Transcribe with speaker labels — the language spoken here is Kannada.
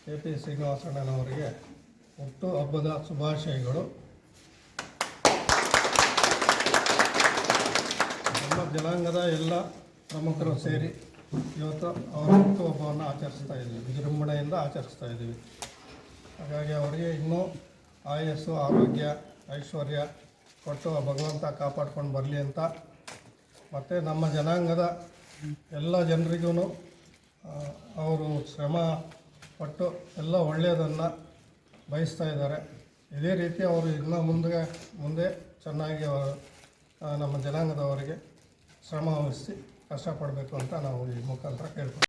Speaker 1: ಕೆ.ಪಿ. ಶ್ರೀನಿವಾಸಣ್ಣನವರಿಗೆ ಹುಟ್ಟುಹಬ್ಬದ ಶುಭಾಶಯಗಳು. ನಮ್ಮ ಜನಾಂಗದ ಎಲ್ಲ ಪ್ರಮುಖರು ಸೇರಿ ಇವತ್ತು ಅವರ ಹುಟ್ಟುಹಬ್ಬವನ್ನು ಆಚರಿಸ್ತಾ ಇದ್ದೀವಿ, ವಿಜೃಂಭಣೆಯಿಂದ ಆಚರಿಸ್ತಾ ಇದ್ದೀವಿ. ಹಾಗಾಗಿ ಅವರಿಗೆ ಇನ್ನೂ ಆಯಸ್ಸು, ಆರೋಗ್ಯ, ಐಶ್ವರ್ಯ ಕೊಟ್ಟು ಭಗವಂತ ಕಾಪಾಡ್ಕೊಂಡು ಬರಲಿ ಅಂತ, ಮತ್ತು ನಮ್ಮ ಜನಾಂಗದ ಎಲ್ಲ ಜನರಿಗೂ ಅವರು ಶ್ರಮ ಪಟ್ಟು ಎಲ್ಲ ಒಳ್ಳೆಯದನ್ನು ಬಯಸ್ತಾ ಇದ್ದಾರೆ. ಇದೇ ರೀತಿ ಅವರು ಇನ್ನೂ ಮುಂದೆ ಚೆನ್ನಾಗಿ ನಮ್ಮ ಜನಾಂಗದವರಿಗೆ ಶ್ರಮ ವಹಿಸಿ ಕಷ್ಟಪಡಬೇಕು ಅಂತ ನಾವು ಈ ಮುಖಾಂತರ ಕೇಳ್ತೀವಿ.